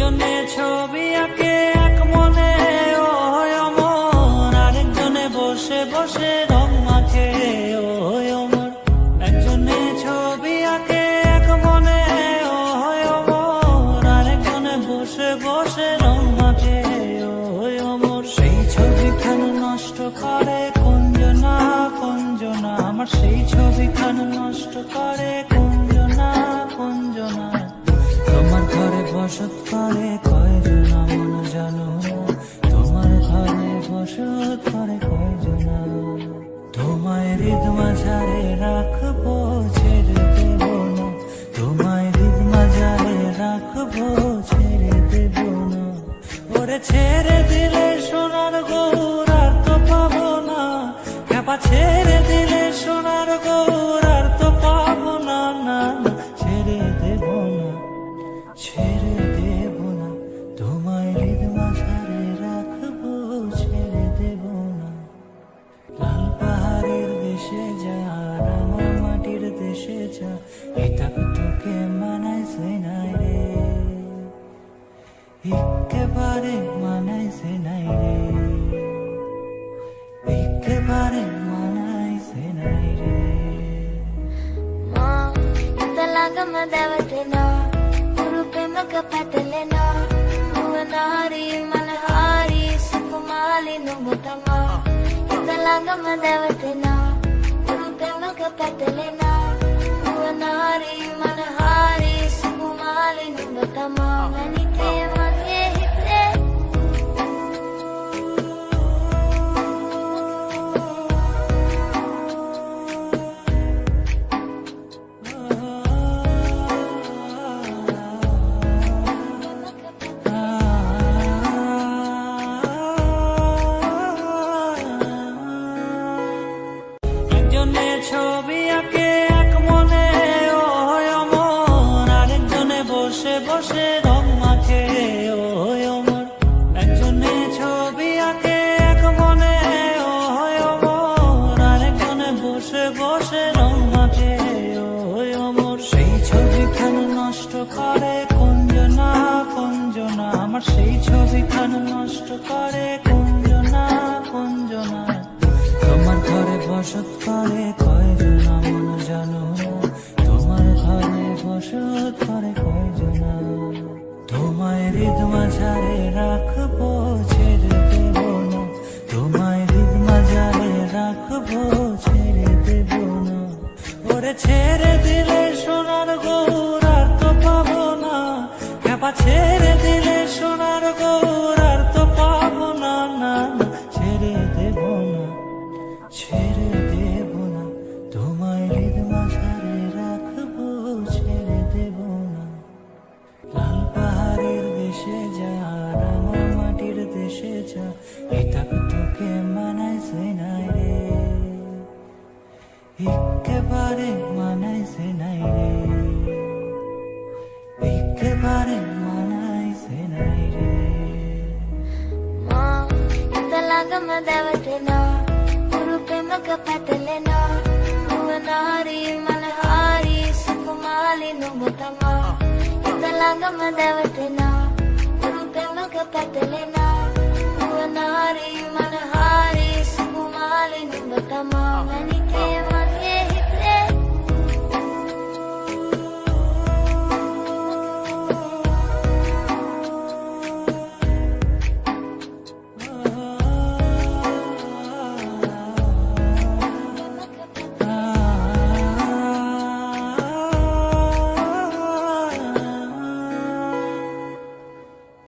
একজনে ছবি আঁকে এক মনে ও অমর, আরেকজনে বসে বসে রং মাখে ও অমর। একজনে ছবি আঁকে এক মনে ও অমর, আরেকজনে বসে বসে রং মাখে ও অমর। সেই ছবিখান নষ্ট করে কুঞ্জনা কুঞ্জনা, আমার সেই ছবিখান নষ্ট করে কুঞ্জনা কুঞ্জনা। তোমার ঘরে বসত করে কয়জনা মন জানো, তোমার ঘরে বসত করে কয়জনা। তোমায় হৃদ মাঝারে রাখবো ছেড়ে দেব না, তোমায় হৃদ মাঝারে রাখবো ছেড়ে দেব না। ওরে ছেড়ে দিলে সোনার গৌর আর তো পাবো না, খেপা ছেড়ে দিলে সোনার গৌর আর তো পাবো না। না না ছেড়ে দেব না, ছেড়ে দেব না, তোমায় হৃদ মাঝারে রাখবো ছেড়ে দেব না। লাল পাহাড়ের দেশে যা রাঙা মাটির দেশে যা, এটা তোকে মানাইছে নাই রে, একেবারে মানাইছে নাই রে, একেবারে মানাইছে নাই রে। ఇంతలాగమ్మ దేవతేనా గురు ప్రేమక పతలేనా, భువనారి మనహారి సుకుమాలి నువ్వుతమా. ఇంతలాగమ్మ దేవతేనా గురు ప్రేమక పతలేనా, భువనారి మనహారి సుకుమాలి నువ్వుతమా. మనితే మనే హితే একজনে ছবি আঁকে এক মনে ও অমর, আরেকজনে বসে বসে রং মাখে ও অমর। একজনে ছবি আঁকে এক মনে ও অমর, আরেকজনে বসে বসে রং মাখে ও অমর। সেই ছবিখান নষ্ট করে কুঞ্জনা কুঞ্জনা, আমার সেই ছবিখান নষ্ট করে কুঞ্জনা কুঞ্জনা। তোমার ঘরে বসত করে কয়জনা মন জানো, তোমার ঘরে বসত করে কয়জনা। তোমায় হৃদ মাঝারে রাখবো ছেড়ে দেব না, তোমায় হৃদ মাঝারে রাখবো ছেড়ে দেব না। ওরে ছেড়ে দিলে সোনার গৌর আর তো পাবো না, খেপা ছেড়ে দিলে সোনার গৌর আর তো পাবো না। না না ছেড়ে দেব না, ছেড়ে দেব না, তোমায় হৃদ মাঝারে রাখবো ছেড়ে দেব না। লাল পাহাড়ের দেশে যা রাঙা মাটির দেশে যা, এটা তোকে মানাইছে নাই রে, একেবারে মানাইছে নাই রে, একেবারে మానాయిసే নাই রে। మా ఇంతలాగమ్మ దేవతేనా గురు ప్రేమక పతలేనా, భువనారి మనహారి సుకుమాలి నువ్వుతమా. ఇంతలాగమ్మ దేవతేనా గురు ప్రేమక పతలేనా, భువనారి మనహారి సుకుమాలి నువ్వుతమా. మనితే